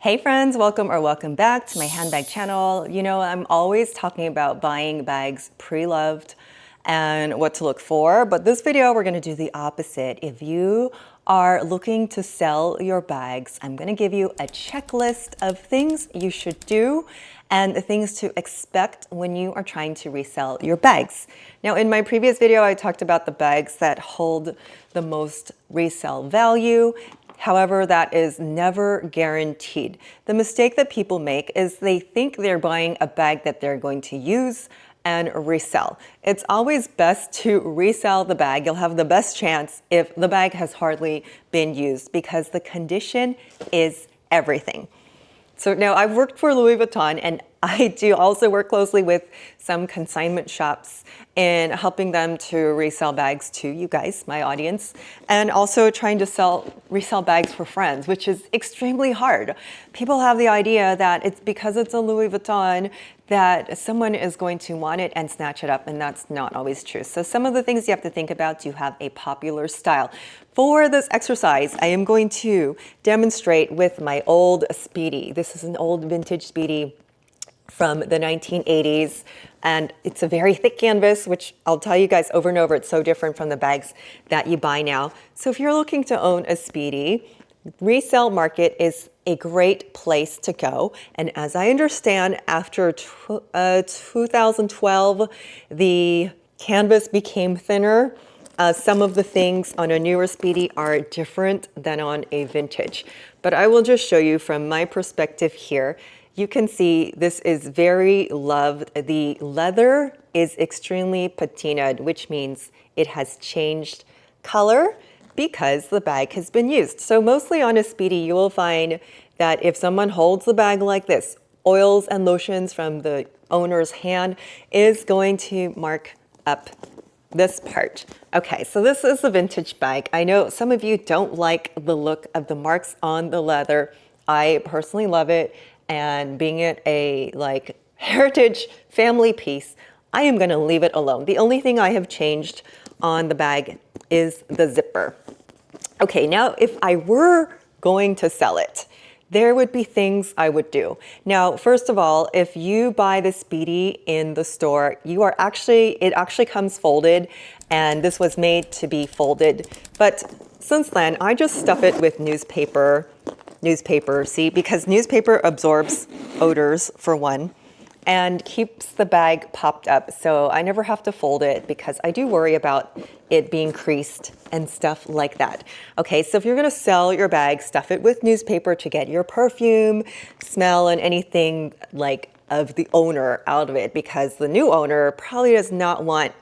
Hey friends, welcome back to my handbag channel. You know, I'm always talking about buying bags pre-loved and what to look for, but this video we're going to do the opposite. If you are looking to sell your bags, I'm going to give you a checklist of things you should do and the things to expect when you are trying to resell your bags. Now, in my previous video, I talked about the bags that hold the most resale value. However, that is never guaranteed. The mistake that people make is they think they're buying a bag that they're going to use and resell. It's always best to resell the bag. You'll have the best chance if the bag has hardly been used because the condition is everything. So now I've worked for Louis Vuitton and I do also work closely with some consignment shops in helping them to resell bags to you guys, my audience, and also trying to resell bags for friends, which is extremely hard. People have the idea that it's because it's a Louis Vuitton that someone is going to want it and snatch it up, and that's not always true. So some of the things you have to think about to have a popular style. For this exercise, I am going to demonstrate with my old Speedy. This is an old vintage Speedy from the 1980s, and it's a very thick canvas, which I'll tell you guys over and over, it's so different from the bags that you buy now. So if you're looking to own a Speedy, resale market is a great place to go. And as I understand, after 2012, the canvas became thinner. Some of the things on a newer Speedy are different than on a vintage. But I will just show you from my perspective here. You can see this is very loved. The leather is extremely patinaed, which means it has changed color because the bag has been used. So mostly on a Speedy, you will find that if someone holds the bag like this, oils and lotions from the owner's hand is going to mark up this part. Okay, so this is a vintage bag. I know some of you don't like the look of the marks on the leather. I personally love it. And being it a heritage family piece, I am gonna leave it alone. The only thing I have changed on the bag is the zipper. Okay, now if I were going to sell it, there would be things I would do. Now, first of all, if you buy the Speedy in the store, it actually comes folded, and this was made to be folded. But since then, I just stuff it with newspaper, see, because newspaper absorbs odors for one and keeps the bag popped up. So I never have to fold it because I do worry about it being creased and stuff like that. Okay, so if you're gonna sell your bag, stuff it with newspaper to get your perfume, smell, and anything of the owner out of it, because the new owner probably does not want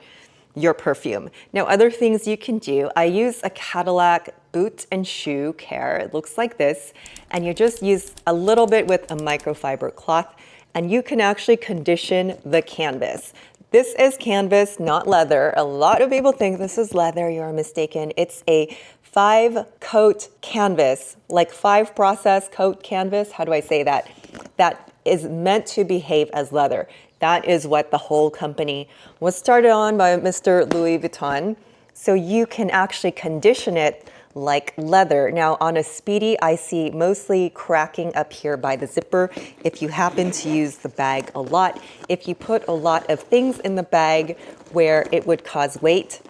your perfume. Now, other things you can do, I use a Cadillac boot and shoe care. It looks like this, and you just use a little bit with a microfiber cloth, and you can actually condition the canvas. This is canvas, not leather. A lot of people think this is leather. You're mistaken. It's a 5-coat canvas, like 5-process coat canvas. How do I say that? That is meant to behave as leather. That is what the whole company was started on by Mr. Louis Vuitton. So you can actually condition it like leather. Now on a Speedy, I see mostly cracking up here by the zipper. If you happen to use the bag a lot, if you put a lot of things in the bag where it would cause weight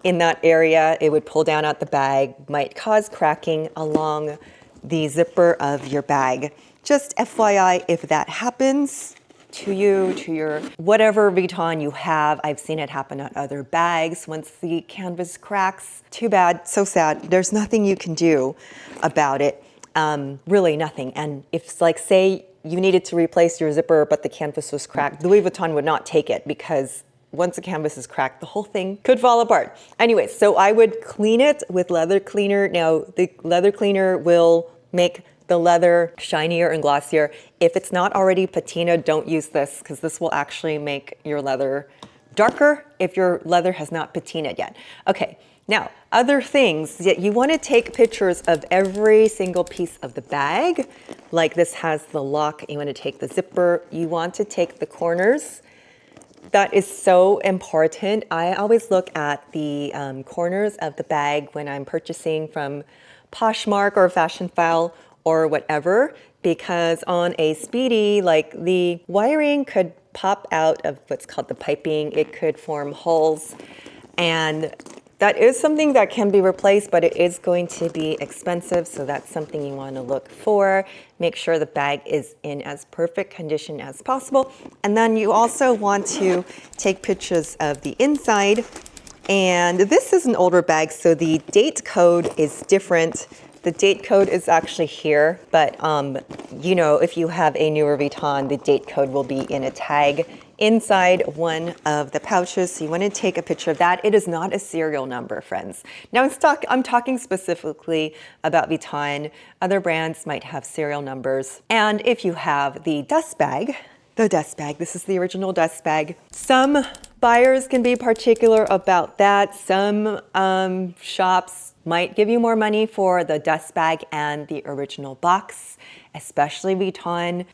in that area, it would pull down at the bag, might cause cracking along the zipper of your bag. Just FYI, if that happens to you, to your whatever Vuitton you have. I've seen it happen on other bags. Once the canvas cracks, too bad, so sad. There's nothing you can do about it, really nothing. And if say you needed to replace your zipper, but the canvas was cracked, Louis Vuitton would not take it because once the canvas is cracked, the whole thing could fall apart. Anyway, so I would clean it with leather cleaner. Now the leather cleaner will make the leather shinier and glossier. If it's not already patina, don't use this because this will actually make your leather darker if your leather has not patinaed yet. Okay, now other things that you want to take pictures of every single piece of the bag. Like this has the lock, you want to take the zipper, you want to take the corners. That is so important. I always look at the corners of the bag when I'm purchasing from Poshmark or Fashion File or whatever, because on a Speedy, like the wiring could pop out of what's called the piping. It could form holes, and that is something that can be replaced, but it is going to be expensive. So that's something you want to look for. Make sure the bag is in as perfect condition as possible. And then you also want to take pictures of the inside. And this is an older bag, so the date code is different. The date code is actually here, but you know, if you have a newer Vuitton, the date code will be in a tag inside one of the pouches. So you want to take a picture of that. It is not a serial number, friends. Now I'm talking specifically about Vuitton. Other brands might have serial numbers. And if you have the dust bag, this is the original dust bag. Some buyers can be particular about that. Some shops might give you more money for the dust bag and the original box, especially Vuitton.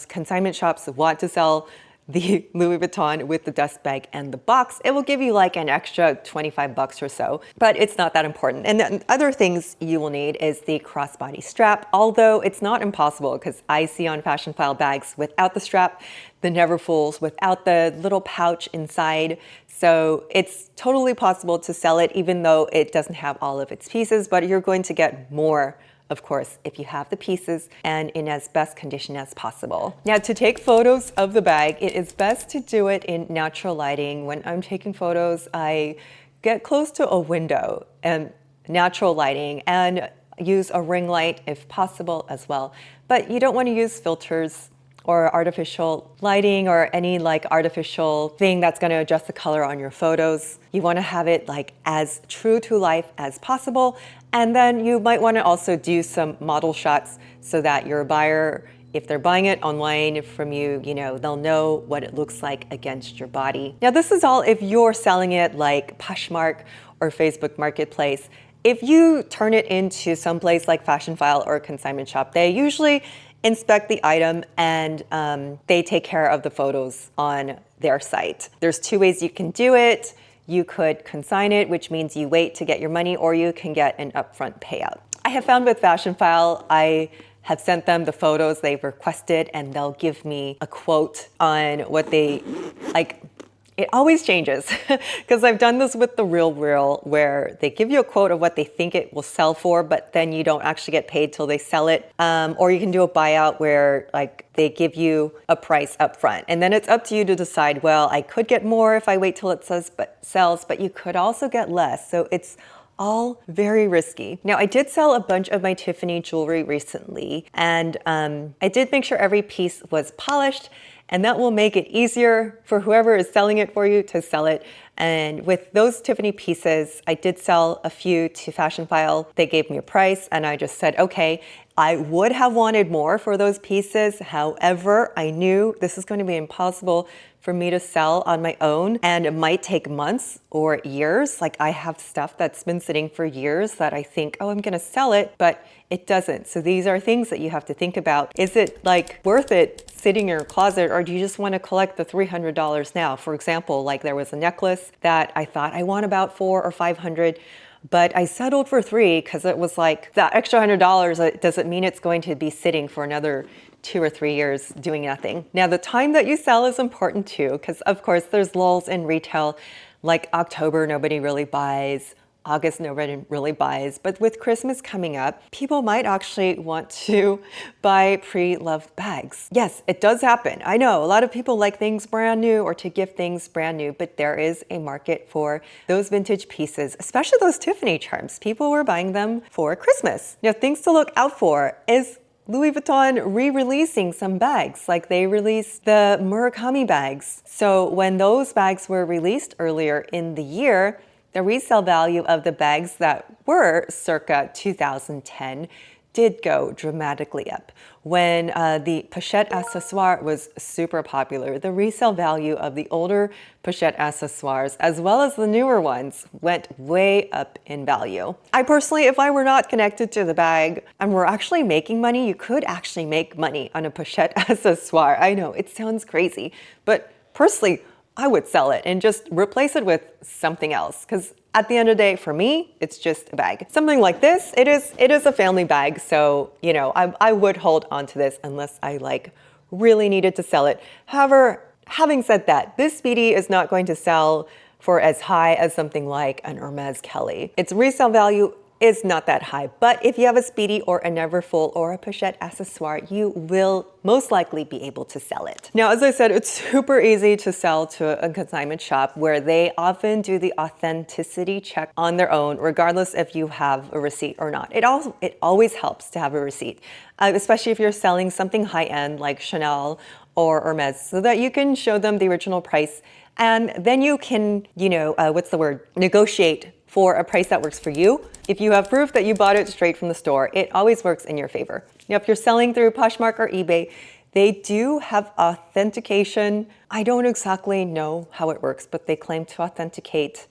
Consignment shops want to sell the Louis Vuitton with the dust bag and the box. It will give you like an extra 25 bucks or so, but it's not that important. And then other things you will need is the crossbody strap, although it's not impossible, because I see on fashion file bags without the strap, the Neverfulls without the little pouch inside. So it's totally possible to sell it even though it doesn't have all of its pieces, but you're going to get more, of course, if you have the pieces and in as best condition as possible. Now, to take photos of the bag, it is best to do it in natural lighting. When I'm taking photos, I get close to a window and natural lighting, and use a ring light if possible as well. But you don't want to use filters or artificial lighting or any like artificial thing that's going to adjust the color on your photos. You want to have it like as true to life as possible. And then you might want to also do some model shots so that your buyer, if they're buying it online from you, they'll know what it looks like against your body. Now, this is all if you're selling it like Poshmark or Facebook Marketplace. If you turn it into someplace like Fashion File or a consignment shop, they usually inspect the item and they take care of the photos on their site. There's two ways you can do it. You could consign it, which means you wait to get your money, or you can get an upfront payout. I have found with Fashion File, I have sent them the photos they've requested and they'll give me a quote on what they like. It always changes because I've done this with the Real where they give you a quote of what they think it will sell for, but then you don't actually get paid till they sell it. Or you can do a buyout where like they give you a price up front. And then it's up to you to decide, well, I could get more if I wait till it sells, but you could also get less. So it's all very risky. Now, I did sell a bunch of my Tiffany jewelry recently, and I did make sure every piece was polished, and that will make it easier for whoever is selling it for you to sell it. And with those Tiffany pieces, I did sell a few to Fashion File. They gave me a price and I just said, okay, I would have wanted more for those pieces. However, I knew this is going to be impossible for me to sell on my own, and it might take months or years. Like I have stuff that's been sitting for years that I think, oh, I'm going to sell it, but it doesn't. So these are things that you have to think about. Is it like worth it sitting in your closet, or do you just want to collect the $300 now? For example, like there was a necklace that I thought I want about $400 or $500. But I settled for $3 because it was like that extra $100 doesn't mean it's going to be sitting for another 2 or 3 years doing nothing. Now, the time that you sell is important too, because of course there's lulls in retail, like October, nobody really buys. August, nobody really buys. But with Christmas coming up, people might actually want to buy pre-loved bags. Yes, it does happen. I know a lot of people like things brand new or to give things brand new, but there is a market for those vintage pieces, especially those Tiffany charms. People were buying them for Christmas. Now, things to look out for is Louis Vuitton re-releasing some bags, like they released the Murakami bags. So when those bags were released earlier in the year, the resale value of the bags that were circa 2010 did go dramatically up. When the pochette accessoire was super popular, the resale value of the older pochette accessoires, as well as the newer ones, went way up in value. I personally, if I were not connected to the bag and were actually making money, you could actually make money on a pochette accessoire. I know, it sounds crazy, but personally, I would sell it and just replace it with something else, because At the end of the day, for me, it's just a bag. Something like this, it is a family bag. So, you know, I would hold on to this unless I like really needed to sell it. However, having said that, this Speedy is not going to sell for as high as something like an 𝐟𝐵𝐻𝐾𝐿. Its resale value is not that high, but if you have a Speedy or a Neverfull or a pochette accessoire, you will most likely be able to sell it. Now, as I said, it's super easy to sell to a consignment shop where they often do the authenticity check on their own, regardless if you have a receipt or not. It always helps to have a receipt, especially if you're selling something high-end like Chanel or Hermes, so that you can show them the original price, and then you can, you know, negotiate for a price that works for you. If you have proof that you bought it straight from the store, it always works in your favor. Now, if you're selling through Poshmark or eBay, they do have authentication. I don't exactly know how it works, but they claim to authenticate.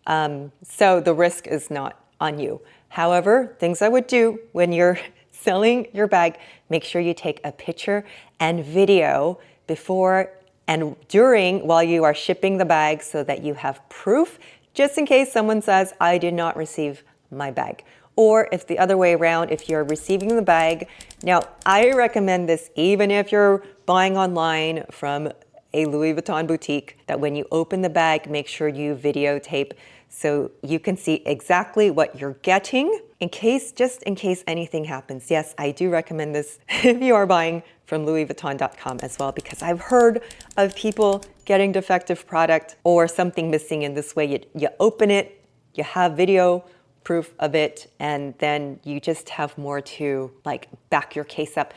So the risk is not on you. However, things I would do when you're selling your bag, make sure you take a picture and video before and during while you are shipping the bag so that you have proof, just in case someone says, I did not receive my bag. Or if the other way around, if you're receiving the bag. Now, I recommend this even if you're buying online from a Louis Vuitton boutique, that when you open the bag, make sure you videotape so you can see exactly what you're getting just in case anything happens. Yes, I do recommend this if you are buying from louisvuitton.com as well, because I've heard of people getting defective product or something missing in this way. You open it, you have video proof of it, and then you just have more to like back your case up.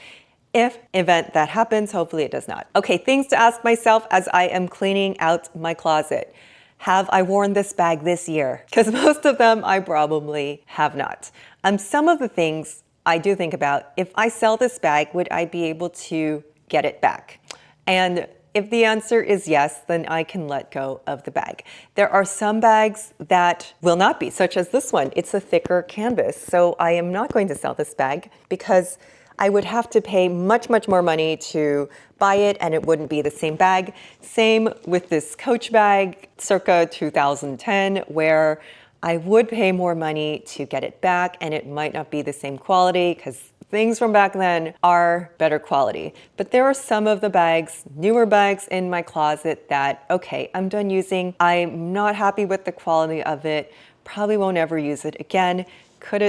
If event that happens, hopefully it does not. Okay, things to ask myself as I am cleaning out my closet. Have I worn this bag this year? Because most of them I probably have not. Some of the things I do think about, if I sell this bag, would I be able to get it back? And if the answer is yes, then I can let go of the bag. There are some bags that will not be, such as this one. It's a thicker canvas, so I am not going to sell this bag because I would have to pay much, much more money to buy it, and it wouldn't be the same bag. Same with this Coach bag, circa 2010, where I would pay more money to get it back, and it might not be the same quality because things from back then are better quality. But there are some of the bags, newer bags in my closet that, okay, I'm done using. I'm not happy with the quality of it. Probably won't ever use it again. Could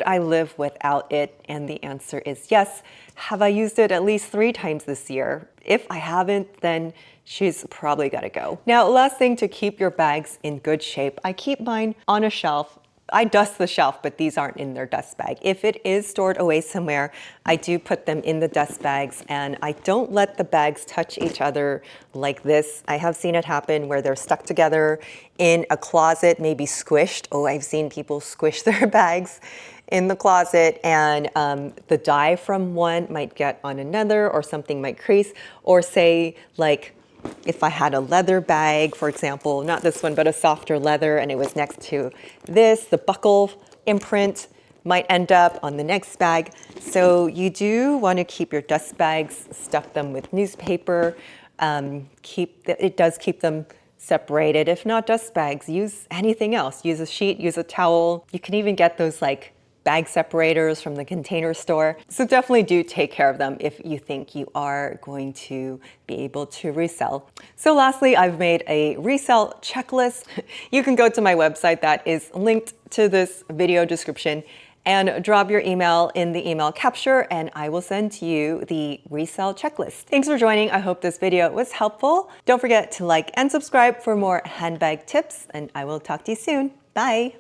I live without it? And the answer is yes. Have I used it at least 3 times this year? If I haven't, then she's probably gotta go. Now, last thing to keep your bags in good shape. I keep mine on a shelf. I dust the shelf, but these aren't in their dust bag. If it is stored away somewhere, I do put them in the dust bags, and I don't let the bags touch each other like this. I have seen it happen where they're stuck together in a closet, maybe squished. Oh, I've seen people squish their bags in the closet, and the dye from one might get on another, or something might crease, or say like, if I had a leather bag, for example, not this one, but a softer leather, and it was next to this, the buckle imprint might end up on the next bag. So you do want to keep your dust bags, stuff them with newspaper, it does keep them separated. If not dust bags, use anything else. Use a sheet, use a towel. You can even get those like bag separators from the Container Store. So definitely do take care of them if you think you are going to be able to resell. So lastly, I've made a resale checklist. You can go to my website that is linked to this video description and drop your email in the email capture, and I will send to you the resale checklist. Thanks for joining. I hope this video was helpful. Don't forget to like and subscribe for more handbag tips, and I will talk to you soon. Bye.